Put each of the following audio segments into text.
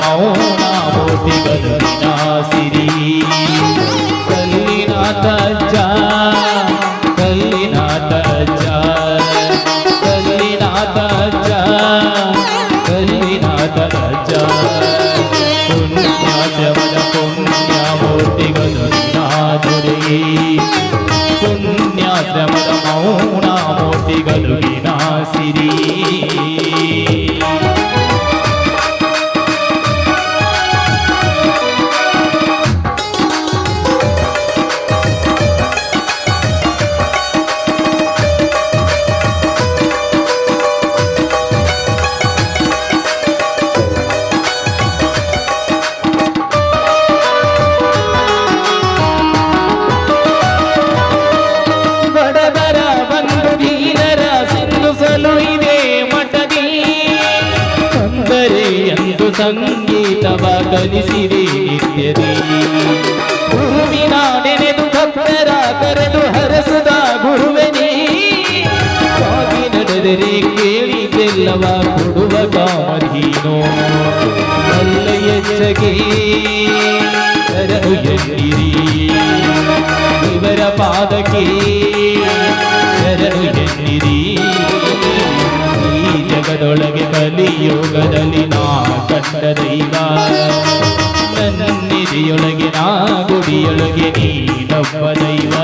ಮೌನ ಮೂರ್ತಿಗದುಗಿನ ಸಿರಿ ಕಲ್ಲಿನ ತಜ್ಜ ಕಲ್ಲಿನ ತಜ್ಜ ಕಲ್ಲಿನ ತಜ್ಜ ಕಲ್ಲಿನ ತಜ್ಜ ಪುಣ್ಯಾಶ್ರಮದ ಪುಣ್ಯ ಮೂರ್ತಿಗದುಗಿನ ದೊರೆ ಪುಣ್ಯಾಶ್ರಮದ ಮೌನ ಮೂರ್ತಿಗದುಗಿನ ಸಿರಿ ಸಂಗೀತವ ಕಲಿಸಿದೆ ನಿತ್ಯದಿ ಗುರುವಿನ ನೆನೆದು ಭಕ್ತರ ಕರೆದು ಹರಸುದ ಗುರುವನೇ ಕಾಗಿ ನಡೆದರೆ ಕೇಳಿದೆಲ್ಲವ ಕೊಡುವ ಕಾಮಧೀನೋ ಅಲ್ಲ ಎಚ್ಚಗೆ ಶರಣು ಎನ್ನಿರಿ ಇವರ ಪಾದಕ್ಕೆ ಶರಣು ಎನ್ನಿರಿ ಜಗದೊಳಗೆ ಕಲಿಯುಗದಲ್ಲಿ ನಾ ಕಂಡ ದೈವ ನನ್ನಿದೆಯೊಳಗೆ ನಾ ಗುಡಿಯೊಳಗೆ ನೀನೊಬ್ಬ ದೈವ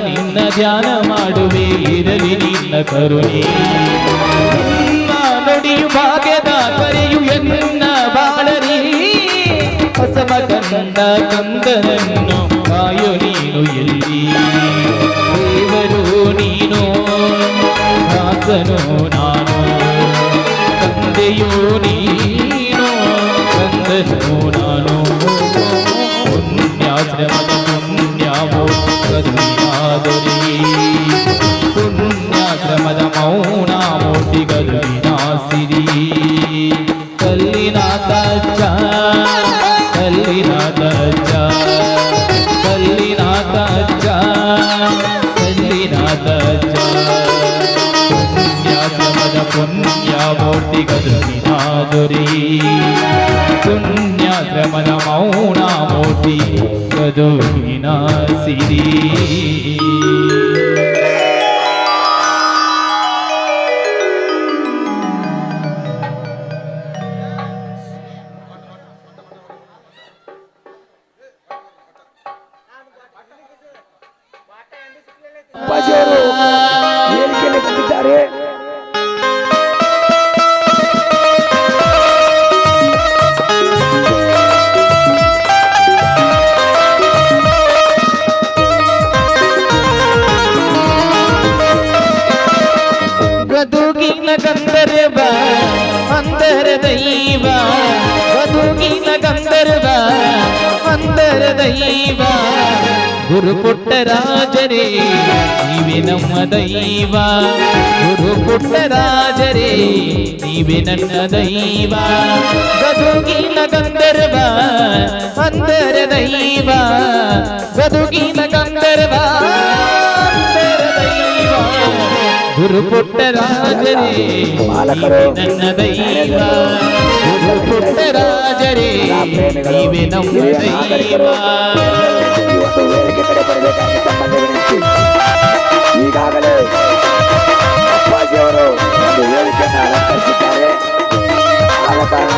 ನಿನ್ನ ಧ್ಯಾನ ಮಾಡುವೆ ಇರಲಿ ನಿನ್ನ ಕರುಣೆ ನುಡಿಯು ಭಾಗ್ಯದ ಕರೆಯು ಎನ್ನ ಬಾಳರಿ ಹೊಸಮ ಕಂದ ಕಂದನನ್ನು ಕಾಯೋ ನೀನು ಎಲ್ಲಿ ದೇವರು ನೀನು ದಾಸನು ನಾನು ತಂದೆಯೋ ನೀನು ಕಂದನು ನಾನು ಪುಣ್ಯಾಶ್ರಮದ ಪುಣ್ಯವೋ ಪುಣ್ಯಾಶ್ರಮದ ಮೌನ ಮೂರ್ತಿಗದುಗಿನ ಸಿರಿ ಕಲ್ಲಿನ ತಜ್ಜ ಕಲ್ಲಿನ ತಜ್ಜ ಕಲ್ಲಿನ ತಜ್ಜ ಕಲ್ಲಿನ ತಜ್ಜ ಪುಣ್ಯಾಶ್ರಮದ ಪುಣ್ಯ ಮೂರ್ತಿಗದುಗಿನ ದೊರೆ ಪುಣ್ಯಾಶ್ರಮದ ಮೌನ ಮೂರ್ತಿ ಗದುಗಿನ ಸಿರಿ ಗದುಗಿನ ಗಂಧರ್ವ ಅಂದರ ದೈವ ಗದುಗಿನ ಗಂಧರ್ವ ಅಂದರ ದೈವ ಗುರು ಪುಟ್ಟರಾಜರೇ ನೀವೇ ನಮ್ಮ ದೈವ ಗುರು ಪುಟ್ಟರಾಜರೇ ನೀವೇ ನನ್ನ ದೈವ ಗದುಗಿನ ಗಂಧರ್ವ ಅಂದರ ದೈವ ಗದುಗಿನ ಗಂಧರ್ವ ಅಂದರ ದೈವ ಗುರು ಪುಟ್ಟರಾಜರೇ ನನ್ನ ದೈವ ಗುರು ಪುಟ್ಟರಾಜರೇ ನೀವೇ ನಮ್ಮ ದೈವ ಈಗಾಗಲೇ ಅಪ್ಪಾಜಿಯವರು ಒಂದು ವೇದಿಕೆಯನ್ನು ಅಲಂಕರಿಸಿದ್ದಾರೆ ಆದ ಕಾರಣ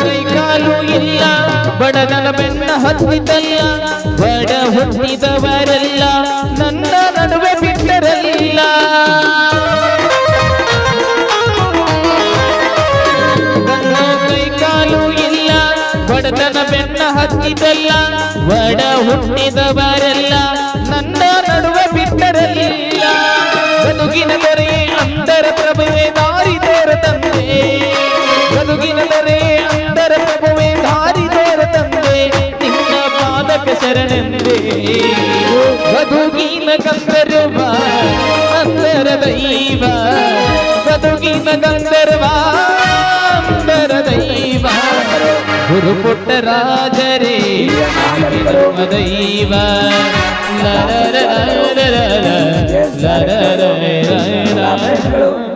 ಕೈ ಕಾಲು ಇಲ್ಲ ಬಡದನ ಬೆನ್ನ ಹತ್ತಿದಲ್ಲ ಬಡ ಹುಟ್ಟಿದವರೆಲ್ಲ ನನ್ನ ನಡುವೆ ಬಿಟ್ಟರಲ್ಲ ಕೈ ಕಾಲು ಇಲ್ಲ ಬಡದನ ಬೆನ್ನ ಹತ್ತಿದಲ್ಲ ಬಡ ಹುಟ್ಟಿದವರೆಲ್ಲ ನನ್ನ ನಡುವೆ ಬಿಟ್ಟರಲ್ಲ ಗದುಗಿನ ದೊರೆ ಅಂದರ ಪ್ರಭುವೆ ದಾರಿ ತೋರ ತಂದೆ ಗದುಗಿನ ದೊರೆ ಅಂದರ ಪ್ರಭುವೆ ದಾರಿ ತೋರ ತಂದೆ ನಿನ್ನ ಪಾದಕ ಶರಣೆಂದೇ ಗದುಗಿನ ಗಂಧರ್ವ ಅಂದರ ದೈವ ಗದುಗಿನ ಗಂಧರ್ವ ಅಂದರ ದೈವ ಗುರು ಪುಟ್ಟರಾಜರೇ ನಮ್ಮ ದೈವ ಲರರ ಲರರ ಲರರ ಲರರ